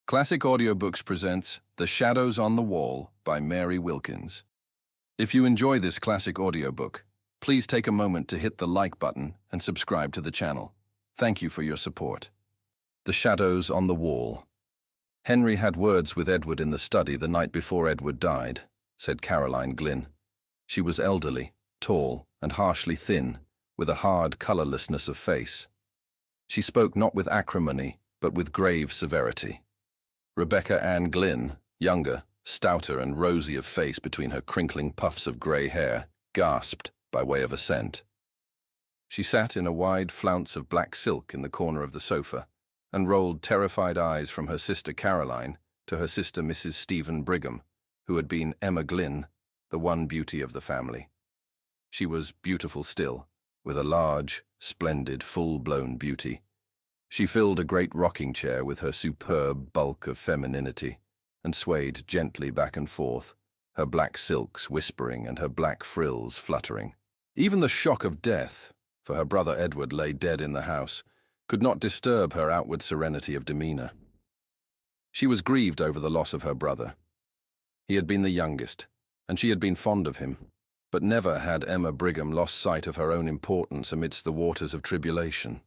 Classic Audiobooks presents The Shadows on the Wall by Mary Wilkins. If you enjoy this classic audiobook, please take a moment to hit the like button and subscribe to the channel. Thank you for your support. The Shadows on the Wall. Henry had words with Edward in the study the night before Edward died, said Caroline Glynn. She was elderly, tall, and harshly thin, with a hard colorlessness of face. She spoke not with acrimony, but with grave severity. Rebecca Ann Glynn, younger, stouter and rosy of face between her crinkling puffs of grey hair, gasped by way of assent. She sat in a wide flounce of black silk in the corner of the sofa, and rolled terrified eyes from her sister Caroline to her sister Mrs. Stephen Brigham, who had been Emma Glynn, the one beauty of the family. She was beautiful still, with a large, splendid, full-blown beauty. She filled a great rocking chair with her superb bulk of femininity, and swayed gently back and forth, her black silks whispering and her black frills fluttering. Even the shock of death, for her brother Edward lay dead in the house, could not disturb her outward serenity of demeanour. She was grieved over the loss of her brother. He had been the youngest, and she had been fond of him, but never had Emma Brigham lost sight of her own importance amidst the waters of tribulation.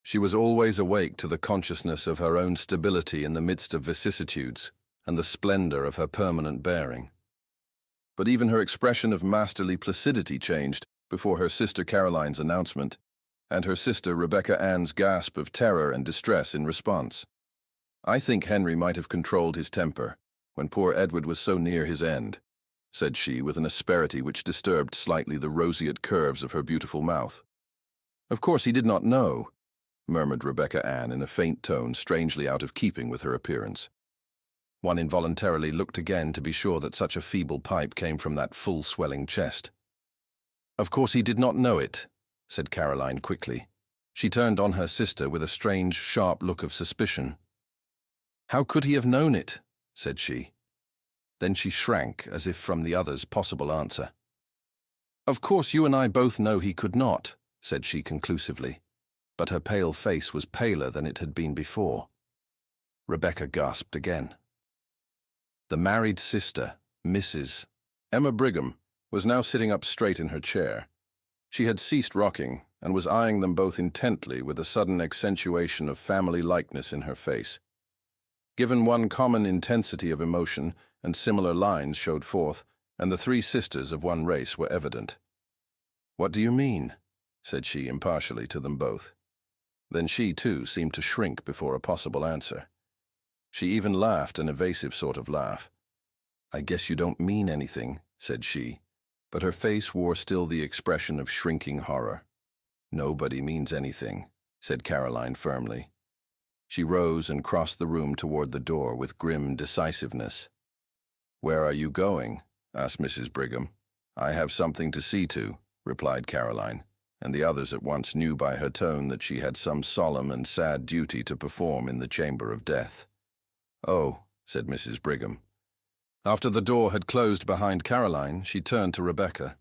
She was always awake to the consciousness of her own stability in the midst of vicissitudes, and the splendour of her permanent bearing. But even her expression of masterly placidity changed before her sister Caroline's announcement, and her sister Rebecca Ann's gasp of terror and distress in response. "I think Henry might have controlled his temper, when poor Edward was so near his end," said she with an asperity which disturbed slightly the roseate curves of her beautiful mouth. "Of course he did not know," murmured Rebecca Ann in a faint tone strangely out of keeping with her appearance. One involuntarily looked again to be sure that such a feeble pipe came from that full swelling chest. "Of course he did not know it," said Caroline quickly. She turned on her sister with a strange, sharp look of suspicion. "How could he have known it?" said she. Then she shrank as if from the other's possible answer. "Of course you and I both know he could not," said she conclusively. But her pale face was paler than it had been before. Rebecca gasped again. The married sister, Mrs. Emma Brigham, was now sitting up straight in her chair. She had ceased rocking, and was eyeing them both intently with a sudden accentuation of family likeness in her face. Given one common intensity of emotion, and similar lines showed forth, and the three sisters of one race were evident. "What do you mean?" said she impartially to them both. Then she, too, seemed to shrink before a possible answer. She even laughed an evasive sort of laugh. "I guess you don't mean anything," said she, but her face wore still the expression of shrinking horror. "Nobody means anything," said Caroline firmly. She rose and crossed the room toward the door with grim decisiveness. "Where are you going?" asked Mrs. Brigham. "I have something to see to," replied Caroline, and the others at once knew by her tone that she had some solemn and sad duty to perform in the chamber of death. "Oh," said Mrs. Brigham. After the door had closed behind Caroline, she turned to Rebecca.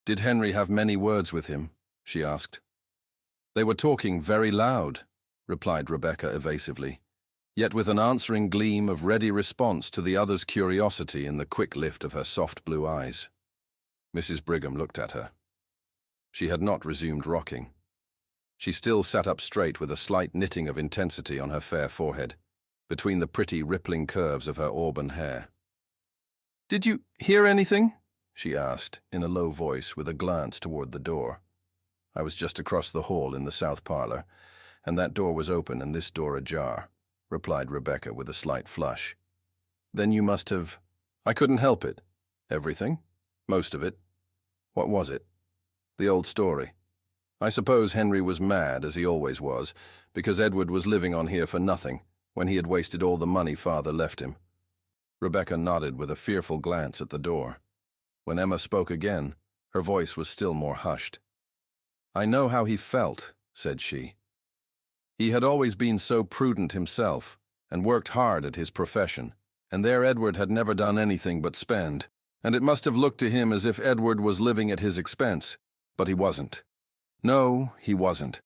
"Did Henry have many words with him?" she asked. "They were talking very loud," replied Rebecca evasively, yet with an answering gleam of ready response to the other's curiosity in the quick lift of her soft blue eyes. Mrs. Brigham looked at her. She had not resumed rocking. She still sat up straight with a slight knitting of intensity on her fair forehead, between the pretty rippling curves of her auburn hair. "Did you hear anything?" she asked, in a low voice with a glance toward the door. "I was just across the hall in the south parlour, and that door was open and this door ajar," replied Rebecca with a slight flush. "Then you must have—" "I couldn't help it." "Everything?" "Most of it." "What was it?" "The old story. I suppose Henry was mad, as he always was, because Edward was living on here for nothing, when he had wasted all the money father left him." Rebecca nodded with a fearful glance at the door. When Emma spoke again, her voice was still more hushed. "I know how he felt," said she. "He had always been so prudent himself, and worked hard at his profession, and there Edward had never done anything but spend, and it must have looked to him as if Edward was living at his expense. But he wasn't. No, he wasn't.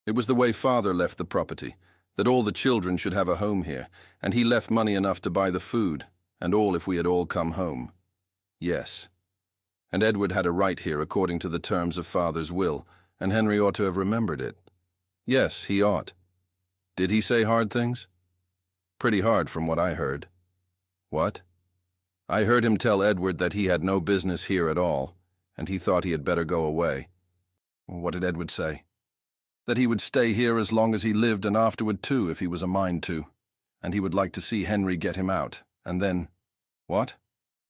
It was the way father left the property, that all the children should have a home here, and he left money enough to buy the food, and all if we had all come home. Yes. And Edward had a right here according to the terms of Father's will, and Henry ought to have remembered it. Yes, he ought. Did he say hard things? Pretty hard from what I heard. What? I heard him tell Edward that he had no business here at all, and he thought he had better go away. What did Edward say? That he would stay here as long as he lived and afterward too if he was a mind to, and he would like to see Henry get him out, and then— What?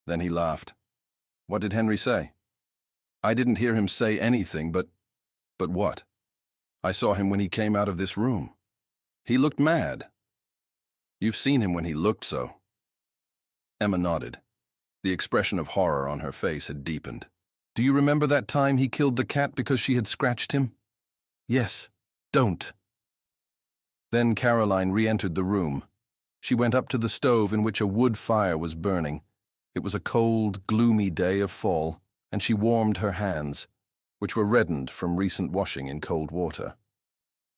Then he laughed. What did Henry say? I didn't hear him say anything, but what? I saw him when he came out of this room. He looked mad. You've seen him when he looked so. Emma nodded. The expression of horror on her face had deepened. Do you remember that time he killed the cat because she had scratched him? Yes. Don't. Then Caroline re-entered the room. She went up to the stove in which a wood fire was burning. It was a cold, gloomy day of fall, and she warmed her hands, which were reddened from recent washing in cold water.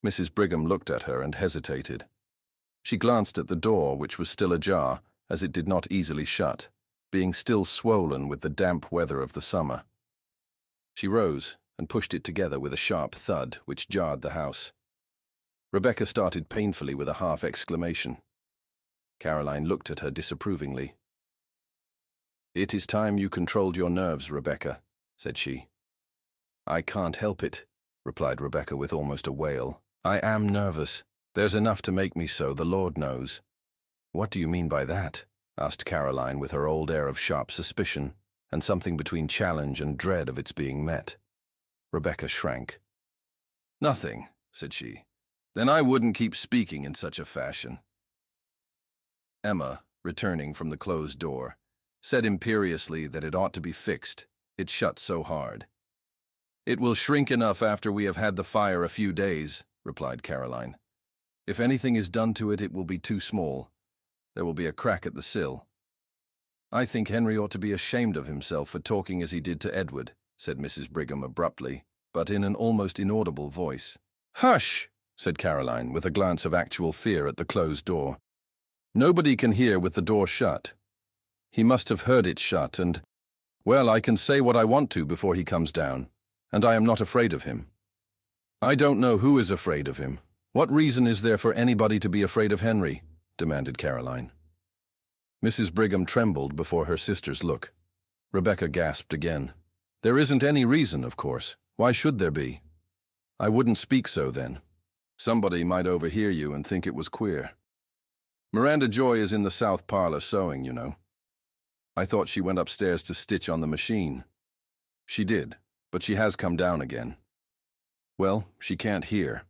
Mrs. Brigham looked at her and hesitated. She glanced at the door, which was still ajar, as it did not easily shut, being still swollen with the damp weather of the summer. She rose and pushed it together with a sharp thud which jarred the house. Rebecca started painfully with a half exclamation. Caroline looked at her disapprovingly. It is time you controlled your nerves, Rebecca, said she. I can't help it, replied Rebecca with almost a wail. I am nervous. There's enough to make me so, the Lord knows. What do you mean by that? Asked Caroline with her old air of sharp suspicion, and something between challenge and dread of its being met. Rebecca shrank. Nothing, said she. Then I wouldn't keep speaking in such a fashion. Emma, returning from the closed door, said imperiously that it ought to be fixed. It shut so hard. It will shrink enough after we have had the fire a few days, replied Caroline. If anything is done to it, it will be too small. There will be a crack at the sill. I think Henry ought to be ashamed of himself for talking as he did to Edward, said Mrs. Brigham abruptly, but in an almost inaudible voice. Hush, said Caroline, with a glance of actual fear at the closed door. Nobody can hear with the door shut. He must have heard it shut, and, well, I can say what I want to before he comes down, and I am not afraid of him. I don't know who is afraid of him. What reason is there for anybody to be afraid of Henry? Demanded Caroline. Mrs. Brigham trembled before her sister's look. Rebecca gasped again. There isn't any reason, of course. Why should there be? I wouldn't speak so then. Somebody might overhear you and think it was queer. Miranda Joy is in the south parlor sewing, you know. I thought she went upstairs to stitch on the machine. She did, but she has come down again. Well, she can't hear.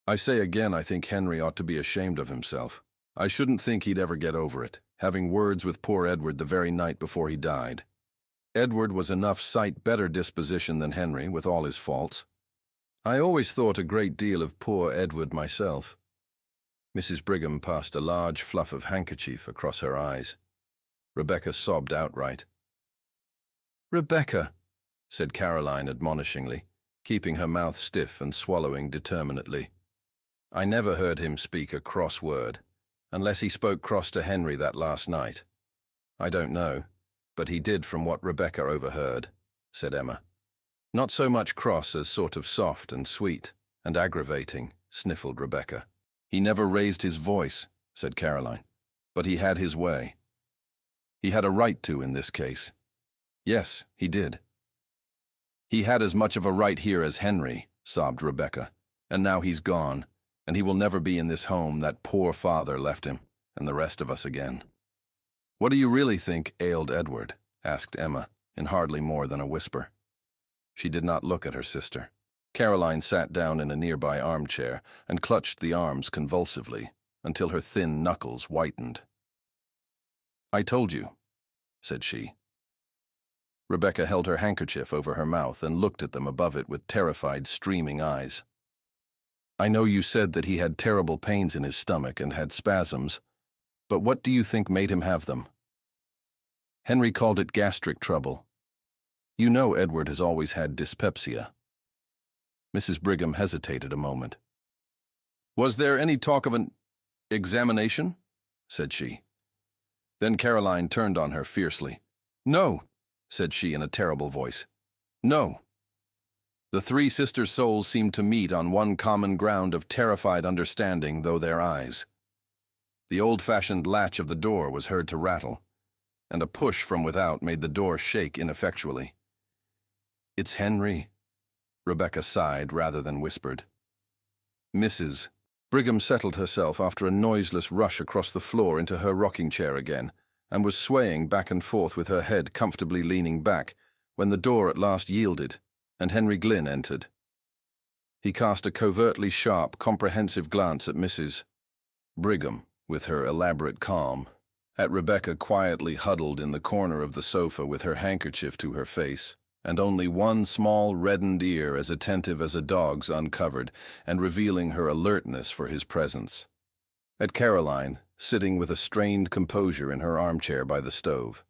I say again, I think Henry ought to be ashamed of himself. I shouldn't think he'd ever get over it, having words with poor Edward the very night before he died. Edward was enough sight better disposition than Henry, with all his faults. I always thought a great deal of poor Edward myself. Mrs. Brigham passed a large fluff of handkerchief across her eyes. Rebecca sobbed outright. Rebecca, said Caroline admonishingly, keeping her mouth stiff and swallowing determinately. I never heard him speak a cross word, unless he spoke cross to Henry that last night. I don't know, but he did from what Rebecca overheard, said Emma. Not so much cross as sort of soft and sweet and aggravating, sniffled Rebecca. He never raised his voice, said Caroline, but he had his way. He had a right to in this case. Yes, he did. He had as much of a right here as Henry, sobbed Rebecca, and now he's gone, and he will never be in this home that poor father left him, and the rest of us again. What do you really think ailed Edward? Asked Emma, in hardly more than a whisper. She did not look at her sister. Caroline sat down in a nearby armchair and clutched the arms convulsively until her thin knuckles whitened. I told you, said she. Rebecca held her handkerchief over her mouth and looked at them above it with terrified, streaming eyes. I know you said that he had terrible pains in his stomach and had spasms, but what do you think made him have them? Henry called it gastric trouble. You know Edward has always had dyspepsia. Mrs. Brigham hesitated a moment. Was there any talk of an examination? Said she. Then Caroline turned on her fiercely. No, said she in a terrible voice. No. The three sisters' souls seemed to meet on one common ground of terrified understanding, though their eyes. The old-fashioned latch of the door was heard to rattle, and a push from without made the door shake ineffectually. It's Henry, Rebecca sighed rather than whispered. Mrs. Brigham settled herself after a noiseless rush across the floor into her rocking chair again, and was swaying back and forth with her head comfortably leaning back, when the door at last yielded, and Henry Glynn entered. He cast a covertly sharp, comprehensive glance at Mrs. Brigham, with her elaborate calm, at Rebecca quietly huddled in the corner of the sofa with her handkerchief to her face, and only one small reddened ear as attentive as a dog's uncovered, and revealing her alertness for his presence. At Caroline, sitting with a strained composure in her armchair by the stove.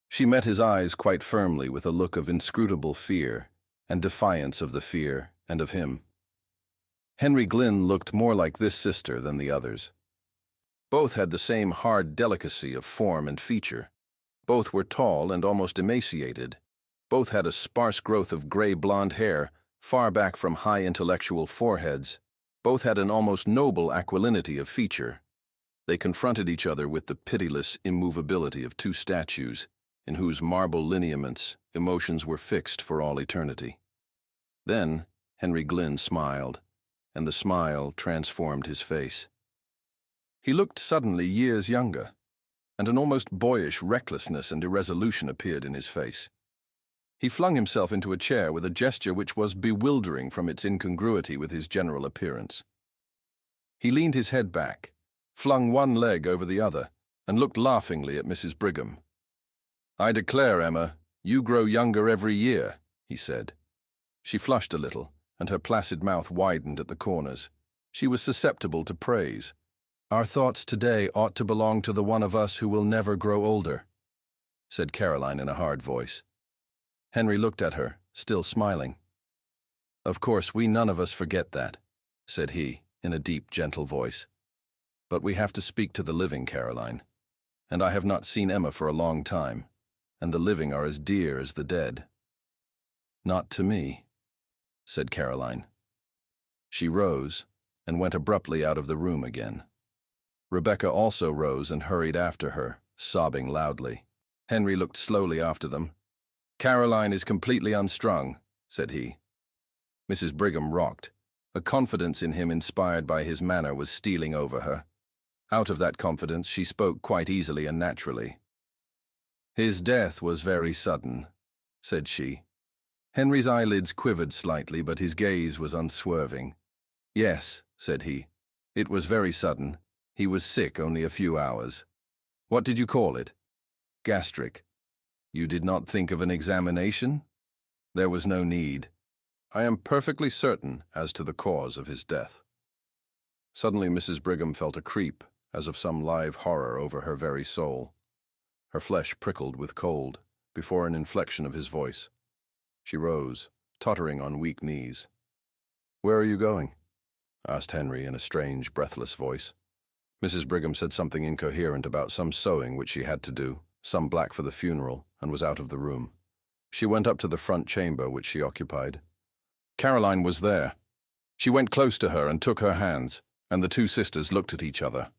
She met his eyes quite firmly with a look of inscrutable fear, and defiance of the fear and of him. Henry Glynn looked more like this sister than the others. Both had the same hard delicacy of form and feature. Both were tall and almost emaciated. Both had a sparse growth of gray-blonde hair, far back from high intellectual foreheads. Both had an almost noble aquilinity of feature. They confronted each other with the pitiless immovability of two statues, in whose marble lineaments emotions were fixed for all eternity. Then Henry Glynn smiled, and the smile transformed his face. He looked suddenly years younger, and an almost boyish recklessness and irresolution appeared in his face. He flung himself into a chair with a gesture which was bewildering from its incongruity with his general appearance. He leaned his head back, flung one leg over the other, and looked laughingly at Mrs. Brigham. "I declare, Emma, you grow younger every year," he said. She flushed a little, and her placid mouth widened at the corners. She was susceptible to praise. "Our thoughts today ought to belong to the one of us who will never grow older," said Caroline in a hard voice. Henry looked at her, still smiling. "Of course, we none of us forget that," said he, in a deep, gentle voice. "But we have to speak to the living, Caroline. And I have not seen Emma for a long time, and the living are as dear as the dead." "Not to me," said Caroline. She rose, and went abruptly out of the room again. Rebecca also rose and hurried after her, sobbing loudly. Henry looked slowly after them. "Caroline is completely unstrung," said he. Mrs. Brigham rocked. A confidence in him inspired by his manner was stealing over her. Out of that confidence she spoke quite easily and naturally. "His death was very sudden," said she. Henry's eyelids quivered slightly, but his gaze was unswerving. "Yes," said he. "It was very sudden. He was sick only a few hours." "What did you call it?" "Gastric." "You did not think of an examination?" "There was no need. I am perfectly certain as to the cause of his death." Suddenly Mrs. Brigham felt a creep, as of some live horror, over her very soul. Her flesh prickled with cold, before an inflection of his voice. She rose, tottering on weak knees. "Where are you going?" asked Henry in a strange, breathless voice. Mrs. Brigham said something incoherent about some sewing which she had to do, some black for the funeral, and was out of the room. She went up to the front chamber which she occupied. Caroline was there. She went close to her and took her hands, and the two sisters looked at each other.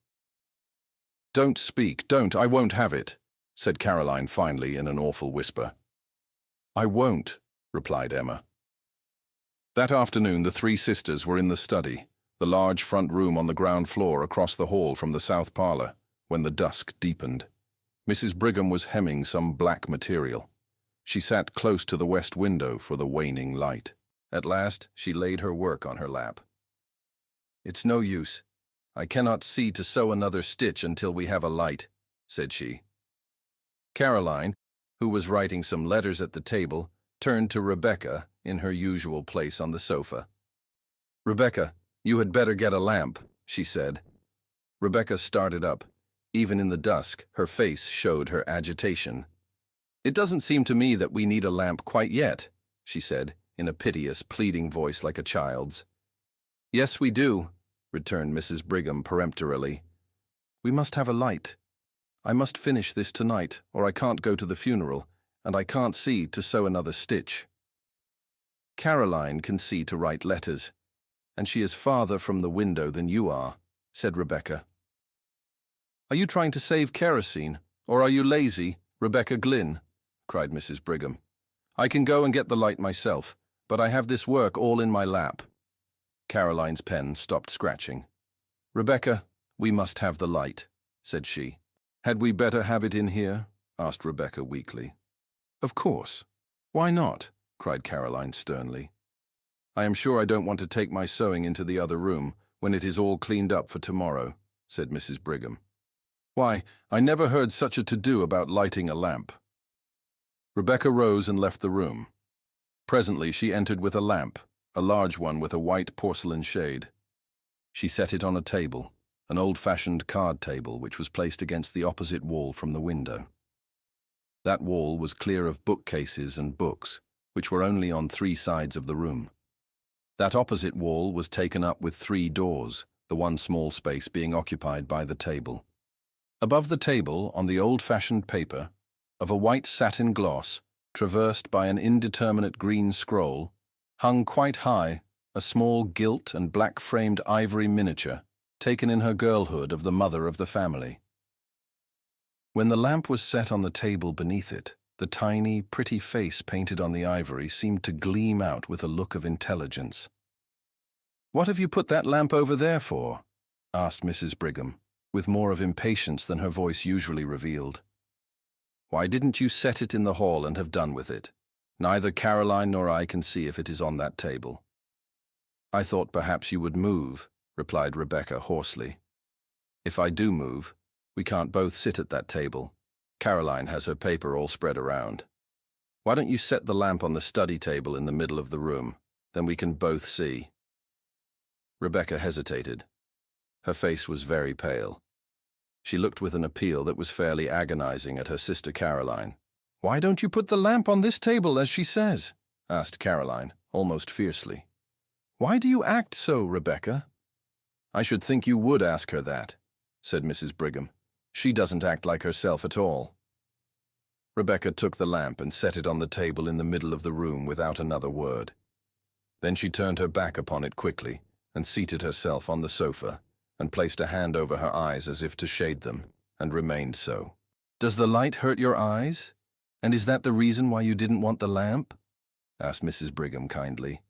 "Don't speak, don't, I won't have it," said Caroline finally in an awful whisper. "I won't," replied Emma. That afternoon the three sisters were in the study, the large front room on the ground floor across the hall from the south parlor, when the dusk deepened. Mrs. Brigham was hemming some black material. She sat close to the west window for the waning light. At last she laid her work on her lap. "It's no use. I cannot see to sew another stitch until we have a light," said she. Caroline, who was writing some letters at the table, turned to Rebecca in her usual place on the sofa. "Rebecca, you had better get a lamp," she said. Rebecca started up. Even in the dusk, her face showed her agitation. "It doesn't seem to me that we need a lamp quite yet," she said, in a piteous, pleading voice like a child's. "Yes, we do," returned Mrs. Brigham peremptorily. "We must have a light. I must finish this tonight, or I can't go to the funeral, and I can't see to sew another stitch." "Caroline can see to write letters, and she is farther from the window than you are," said Rebecca. "Are you trying to save kerosene, or are you lazy, Rebecca Glynn?" cried Mrs. Brigham. "I can go and get the light myself, but I have this work all in my lap." Caroline's pen stopped scratching. "Rebecca, we must have the light," said she. "Had we better have it in here?" asked Rebecca weakly. "Of course. Why not?" cried Caroline sternly. "I am sure I don't want to take my sewing into the other room when it is all cleaned up for tomorrow," said Mrs. Brigham. "Why, I never heard such a to-do about lighting a lamp." Rebecca rose and left the room. Presently she entered with a lamp, a large one with a white porcelain shade. She set it on a table, an old-fashioned card table which was placed against the opposite wall from the window. That wall was clear of bookcases and books, which were only on 3 sides of the room. That opposite wall was taken up with 3 doors, the one small space being occupied by the table. Above the table, on the old-fashioned paper, of a white satin gloss, traversed by an indeterminate green scroll, hung quite high a small gilt and black-framed ivory miniature, taken in her girlhood of the mother of the family. When the lamp was set on the table beneath it, the tiny, pretty face painted on the ivory seemed to gleam out with a look of intelligence. "What have you put that lamp over there for?" asked Mrs. Brigham, with more of impatience than her voice usually revealed. "Why didn't you set it in the hall and have done with it? Neither Caroline nor I can see if it is on that table." "I thought perhaps you would move," replied Rebecca hoarsely. "If I do move, we can't both sit at that table. Caroline has her paper all spread around. Why don't you set the lamp on the study table in the middle of the room? Then we can both see." Rebecca hesitated. Her face was very pale. She looked with an appeal that was fairly agonizing at her sister Caroline. "Why don't you put the lamp on this table as she says?" asked Caroline, almost fiercely. "Why do you act so, Rebecca?" "I should think you would ask her that," said Mrs. Brigham. "She doesn't act like herself at all." Rebecca took the lamp and set it on the table in the middle of the room without another word. Then she turned her back upon it quickly and seated herself on the sofa and placed a hand over her eyes as if to shade them, and remained so. "Does the light hurt your eyes? And is that the reason why you didn't want the lamp?" asked Mrs. Brigham kindly.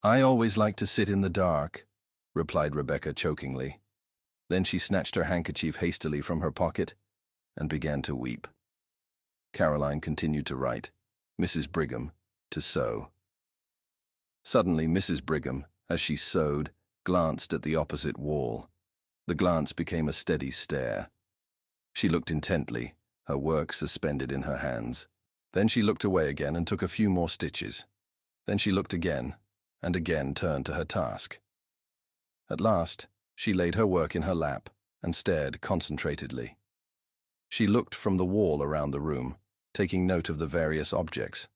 "I always like to sit in the dark," replied Rebecca chokingly. Then she snatched her handkerchief hastily from her pocket and began to weep. Caroline continued to write, Mrs. Brigham to sew. Suddenly Mrs. Brigham, as she sewed, glanced at the opposite wall. The glance became a steady stare. She looked intently, her work suspended in her hands. Then she looked away again and took a few more stitches. Then she looked again, and again turned to her task. At last, she laid her work in her lap and stared concentratedly. She looked from the wall around the room, taking note of the various objects.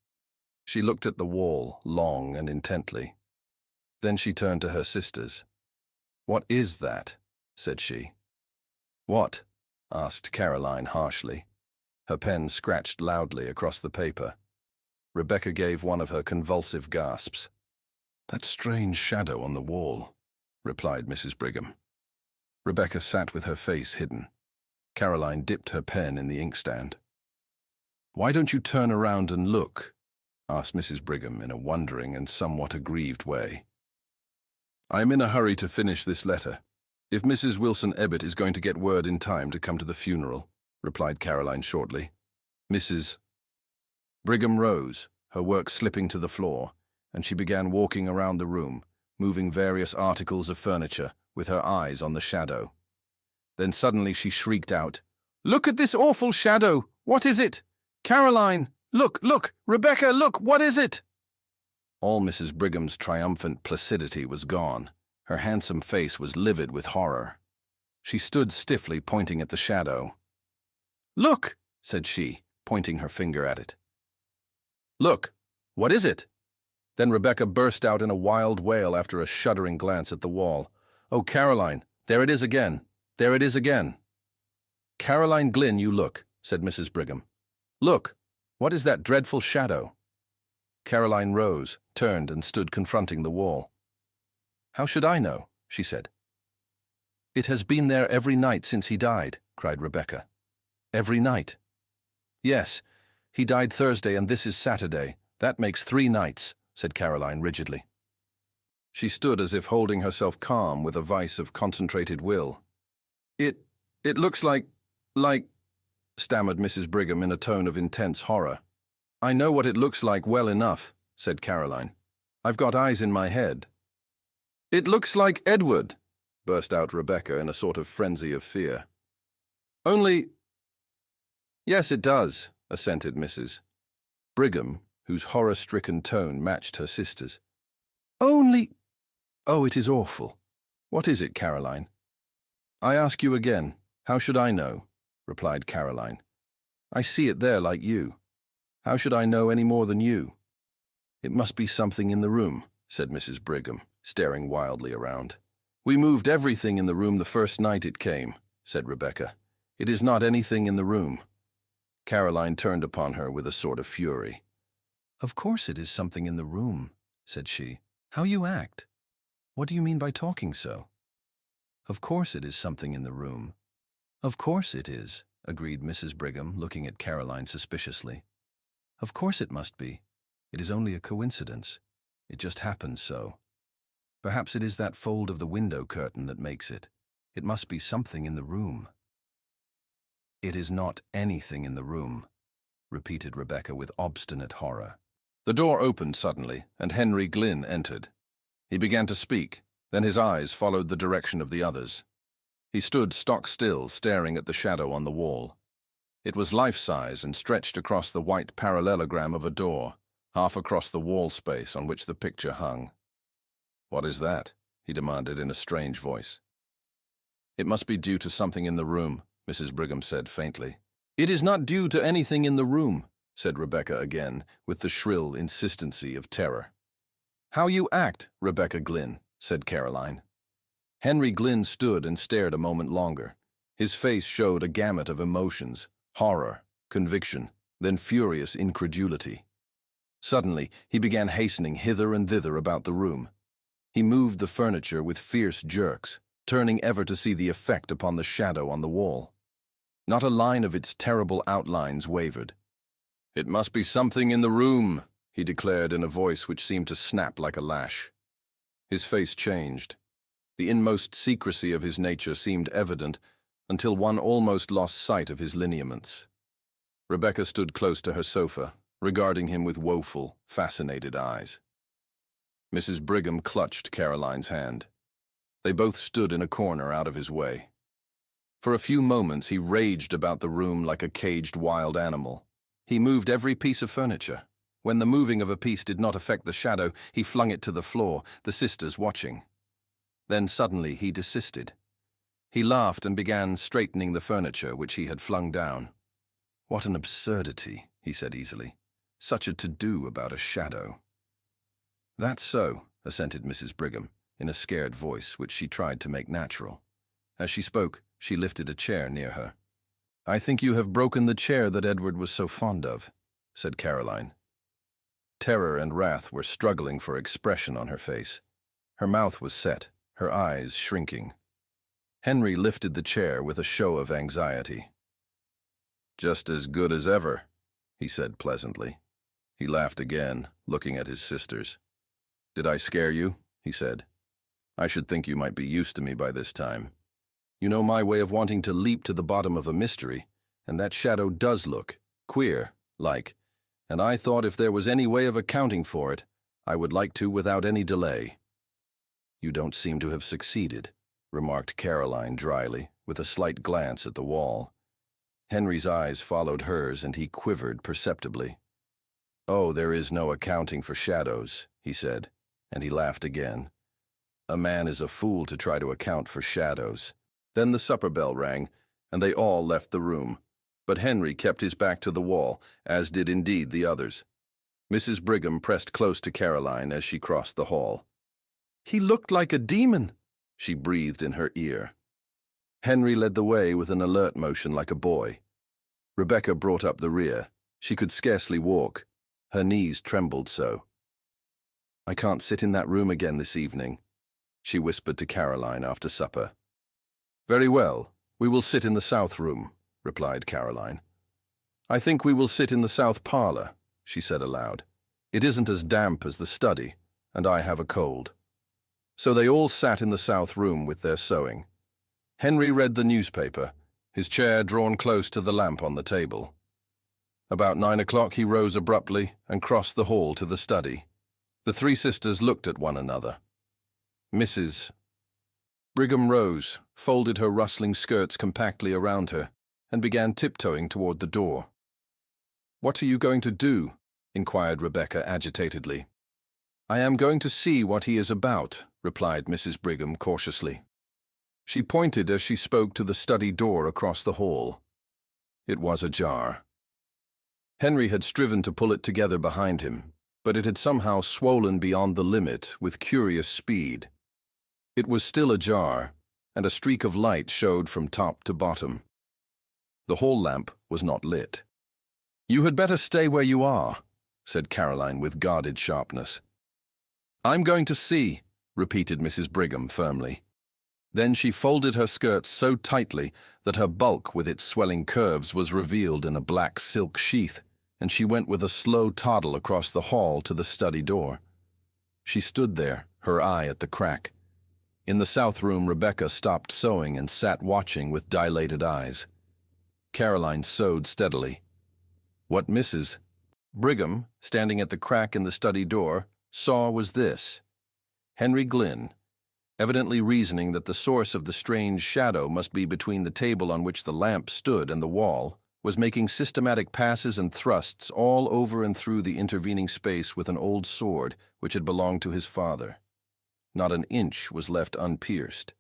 She looked at the wall long and intently. Then she turned to her sisters. "What is that?" said she. "What?" asked Caroline harshly. Her pen scratched loudly across the paper. Rebecca gave one of her convulsive gasps. "That strange shadow on the wall," replied Mrs. Brigham. Rebecca sat with her face hidden. Caroline dipped her pen in the inkstand. "Why don't you turn around and look?" asked Mrs. Brigham in a wondering and somewhat aggrieved way. "I am in a hurry to finish this letter. If Mrs. Wilson Ebbett is going to get word in time to come to the funeral," replied Caroline shortly. "Mrs. Brigham rose, her work slipping to the floor, and she began walking around the room, moving various articles of furniture, with her eyes on the shadow. Then suddenly she shrieked out, "Look at this awful shadow! What is it? Caroline! Look, look! Rebecca, look! What is it?" All Mrs. Brigham's triumphant placidity was gone. Her handsome face was livid with horror. She stood stiffly pointing at the shadow. "Look," said she, pointing her finger at it. "Look! What is it?" Then Rebecca burst out in a wild wail after a shuddering glance at the wall. "Oh, Caroline, there it is again! There it is again!" "Caroline Glynn, you look," said Mrs. Brigham. "Look! What is that dreadful shadow?" Caroline rose, turned, and stood confronting the wall. "How should I know?" she said. "It has been there every night since he died," cried Rebecca. "Every night?" "Yes. He died Thursday and this is Saturday. That makes 3 nights," said Caroline rigidly. She stood as if holding herself calm with a vice of concentrated will. It looks like, stammered Mrs. Brigham in a tone of intense horror. "I know what it looks like well enough," said Caroline. "I've got eyes in my head." "It looks like Edward," burst out Rebecca in a sort of frenzy of fear. "Only—" "Yes, it does," assented Mrs. Brigham, whose horror-stricken tone matched her sister's. "Only—" "Oh, it is awful. What is it, Caroline?" "I ask you again, how should I know?" replied Caroline. "I see it there like you. How should I know any more than you?" "It must be something in the room," said Mrs. Brigham, staring wildly around. "We moved everything in the room the first night it came," said Rebecca. "It is not anything in the room." Caroline turned upon her with a sort of fury. "Of course it is something in the room," said she. "How you act! What do you mean by talking so? Of course it is something in the room." "Of course it is," agreed Mrs. Brigham, looking at Caroline suspiciously. "Of course it must be. It is only a coincidence. It just happens so. Perhaps it is that fold of the window curtain that makes it. It must be something in the room." "It is not anything in the room," repeated Rebecca with obstinate horror. The door opened suddenly, and Henry Glynn entered. He began to speak, then his eyes followed the direction of the others. He stood stock still, staring at the shadow on the wall. It was life-size and stretched across the white parallelogram of a door, half across the wall space on which the picture hung. "What is that?" he demanded in a strange voice. "It must be due to something in the room," Mrs. Brigham said faintly. "It is not due to anything in the room," said Rebecca again, with the shrill insistency of terror. "How you act, Rebecca Glynn," said Caroline. Henry Glynn stood and stared a moment longer. His face showed a gamut of emotions, horror, conviction, then furious incredulity. Suddenly, he began hastening hither and thither about the room. He moved the furniture with fierce jerks, turning ever to see the effect upon the shadow on the wall. Not a line of its terrible outlines wavered. "It must be something in the room," he declared in a voice which seemed to snap like a lash. His face changed. The inmost secrecy of his nature seemed evident until one almost lost sight of his lineaments. Rebecca stood close to her sofa, regarding him with woeful, fascinated eyes. Mrs. Brigham clutched Caroline's hand. They both stood in a corner out of his way. For a few moments he raged about the room like a caged wild animal. He moved every piece of furniture. When the moving of a piece did not affect the shadow, he flung it to the floor, the sisters watching. Then suddenly he desisted. He laughed and began straightening the furniture which he had flung down. "What an absurdity," he said easily. "Such a to-do about a shadow." "That's so," assented Mrs. Brigham, in a scared voice which she tried to make natural. As she spoke, she lifted a chair near her. "I think you have broken the chair that Edward was so fond of," said Caroline. Terror and wrath were struggling for expression on her face. Her mouth was set, her eyes shrinking. Henry lifted the chair with a show of anxiety. "Just as good as ever," he said pleasantly. He laughed again, looking at his sisters. "Did I scare you?" he said. "I should think you might be used to me by this time. You know my way of wanting to leap to the bottom of a mystery, and that shadow does look queer, like, and I thought if there was any way of accounting for it, I would like to without any delay." "You don't seem to have succeeded," remarked Caroline dryly, with a slight glance at the wall. Henry's eyes followed hers, and he quivered perceptibly. "Oh, there is no accounting for shadows," he said, and he laughed again. "A man is a fool to try to account for shadows." Then the supper bell rang, and they all left the room. But Henry kept his back to the wall, as did indeed the others. Mrs. Brigham pressed close to Caroline as she crossed the hall. "He looked like a demon," She breathed in her ear. Henry led the way with an alert motion like a boy. Rebecca brought up the rear. She could scarcely walk. Her knees trembled so. "I can't sit in that room again this evening," she whispered to Caroline after supper. "Very well, we will sit in the south room," replied Caroline. "I think we will sit in the south parlor," she said aloud. "It isn't as damp as the study, and I have a cold." So they all sat in the south room with their sewing. Henry read the newspaper, his chair drawn close to the lamp on the table. About 9 o'clock he rose abruptly and crossed the hall to the study. The three sisters looked at one another. Mrs. Brigham rose, folded her rustling skirts compactly around her, and began tiptoeing toward the door. "What are you going to do?" inquired Rebecca agitatedly. "I am going to see what he is about," replied Mrs. Brigham cautiously. She pointed as she spoke to the study door across the hall. It was ajar. Henry had striven to pull it together behind him, but it had somehow swollen beyond the limit with curious speed. It was still ajar, and a streak of light showed from top to bottom. The hall lamp was not lit. "You had better stay where you are," said Caroline with guarded sharpness. "I'm going to see," repeated Mrs. Brigham firmly. Then she folded her skirts so tightly that her bulk with its swelling curves was revealed in a black silk sheath, and she went with a slow toddle across the hall to the study door. She stood there, her eye at the crack. In the south room, Rebecca stopped sewing and sat watching with dilated eyes. Caroline sewed steadily. What Mrs. Brigham, standing at the crack in the study door, saw was this: Henry Glynn, evidently reasoning that the source of the strange shadow must be between the table on which the lamp stood and the wall, was making systematic passes and thrusts all over and through the intervening space with an old sword which had belonged to his father. Not an inch was left unpierced.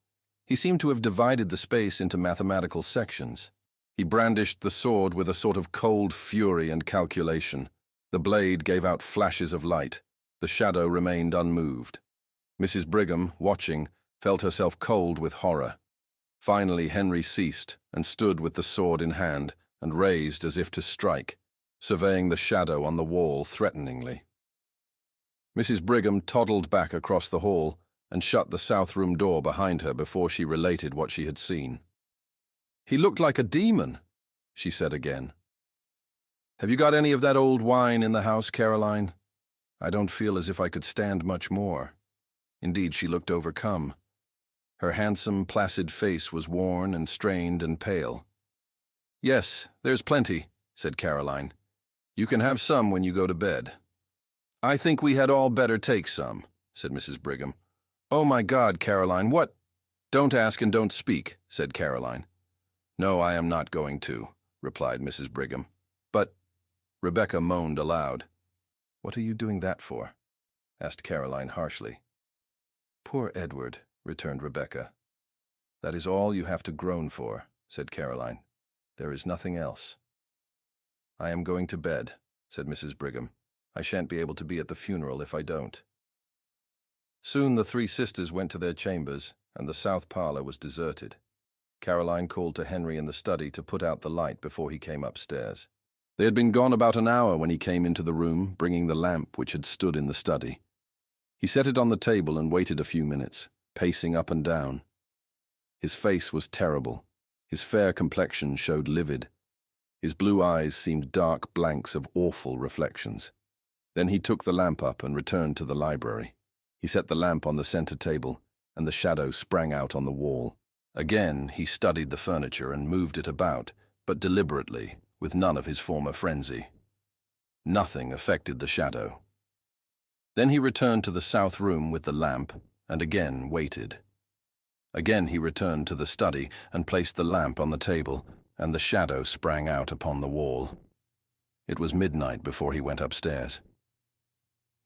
He seemed to have divided the space into mathematical sections. He brandished the sword with a sort of cold fury and calculation. The blade gave out flashes of light. The shadow remained unmoved. Mrs. Brigham, watching, felt herself cold with horror. Finally Henry ceased and stood with the sword in hand and raised as if to strike, surveying the shadow on the wall threateningly. Mrs. Brigham toddled back across the hall and shut the south room door behind her before she related what she had seen. "He looked like a demon," she said again. "Have you got any of that old wine in the house, Caroline? I don't feel as if I could stand much more." Indeed, she looked overcome. Her handsome, placid face was worn and strained and pale. "Yes, there's plenty," said Caroline. "You can have some when you go to bed." "I think we had all better take some," said Mrs. Brigham. "Oh, my God, Caroline, what—" "Don't ask and don't speak," said Caroline. "No, I am not going to," replied Mrs. Brigham. "But—" Rebecca moaned aloud. "What are you doing that for?" asked Caroline harshly. "Poor Edward," returned Rebecca. "That is all you have to groan for," said Caroline. "There is nothing else." "I am going to bed," said Mrs. Brigham. "I shan't be able to be at the funeral if I don't." Soon the three sisters went to their chambers, and the south parlor was deserted. Caroline called to Henry in the study to put out the light before he came upstairs. They had been gone about an hour when he came into the room, bringing the lamp which had stood in the study. He set it on the table and waited a few minutes, pacing up and down. His face was terrible. His fair complexion showed livid. His blue eyes seemed dark blanks of awful reflections. Then he took the lamp up and returned to the library. He set the lamp on the center table, and the shadow sprang out on the wall. Again he studied the furniture and moved it about, but deliberately, with none of his former frenzy. Nothing affected the shadow. Then he returned to the south room with the lamp, and again waited. Again he returned to the study and placed the lamp on the table, and the shadow sprang out upon the wall. It was midnight before he went upstairs.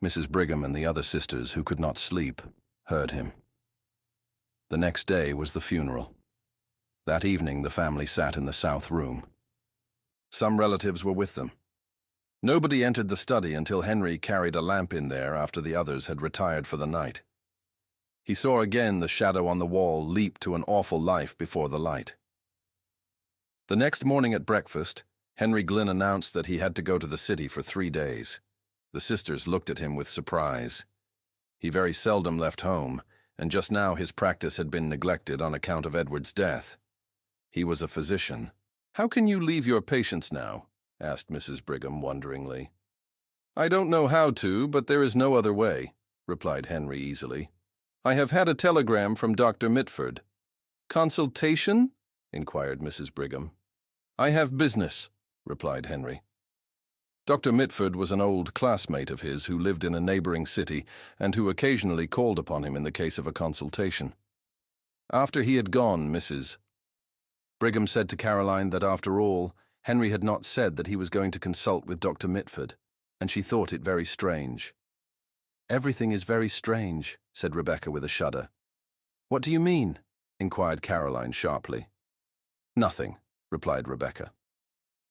Mrs. Brigham and the other sisters, who could not sleep, heard him. The next day was the funeral. That evening the family sat in the south room. Some relatives were with them. Nobody entered the study until Henry carried a lamp in there after the others had retired for the night. He saw again the shadow on the wall leap to an awful life before the light. The next morning at breakfast, Henry Glynn announced that he had to go to the city for 3 days. The sisters looked at him with surprise. He very seldom left home, and just now his practice had been neglected on account of Edward's death. He was a physician. "How can you leave your patients now?" asked Mrs. Brigham wonderingly. "I don't know how to, but there is no other way," replied Henry easily. "I have had a telegram from Dr. Mitford." "Consultation?" inquired Mrs. Brigham. "I have business," replied Henry. Dr. Mitford was an old classmate of his who lived in a neighboring city and who occasionally called upon him in the case of a consultation. After he had gone, Mrs. Brigham said to Caroline that after all, Henry had not said that he was going to consult with Dr. Mitford, and she thought it very strange. "Everything is very strange," said Rebecca with a shudder. "What do you mean?" inquired Caroline sharply. "Nothing," replied Rebecca.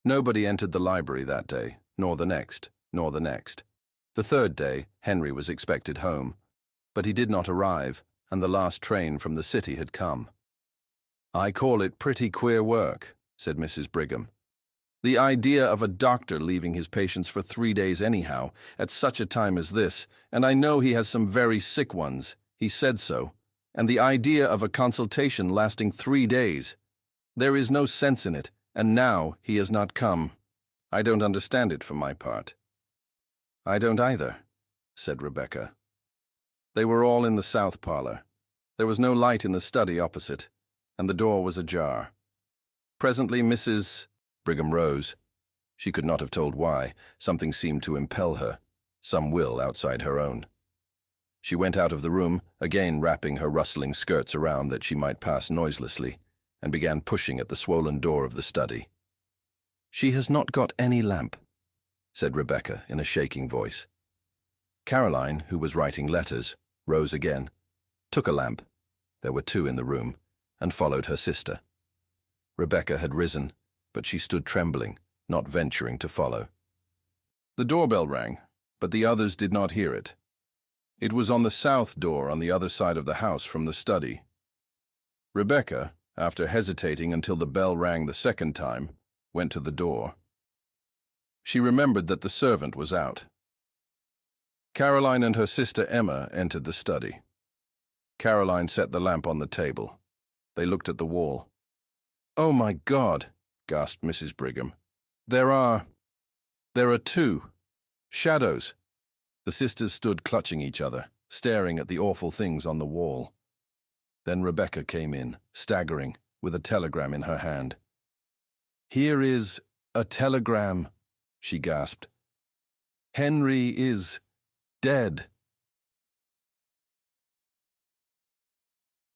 Nobody entered the library that day, nor the next, nor the next. The third day, Henry was expected home, but he did not arrive, and the last train from the city had come. "I call it pretty queer work," said Mrs. Brigham. "The idea of a doctor leaving his patients for 3 days anyhow, at such a time as this, and I know he has some very sick ones. He said so. And the idea of a consultation lasting 3 days. There is no sense in it, and now he has not come. I don't understand it for my part." "I don't either," said Rebecca. They were all in the south parlor. There was no light in the study opposite, and the door was ajar. Presently Mrs. Brigham rose. She could not have told why. Something seemed to impel her, some will outside her own. She went out of the room, again wrapping her rustling skirts around that she might pass noiselessly, and began pushing at the swollen door of the study. "She has not got any lamp," said Rebecca in a shaking voice. Caroline, who was writing letters, rose again, took a lamp, there were 2 in the room, and followed her sister. Rebecca had risen, but she stood trembling, not venturing to follow. The doorbell rang, but the others did not hear it. It was on the south door on the other side of the house from the study. Rebecca, after hesitating until the bell rang the second time, went to the door. She remembered that the servant was out. Caroline and her sister Emma entered the study. Caroline set the lamp on the table. They looked at the wall. "Oh, my God," gasped Mrs. Brigham. There are 2 shadows." The sisters stood clutching each other, staring at the awful things on the wall. Then Rebecca came in, staggering, with a telegram in her hand. "Here is a telegram," she gasped. "Henry is dead."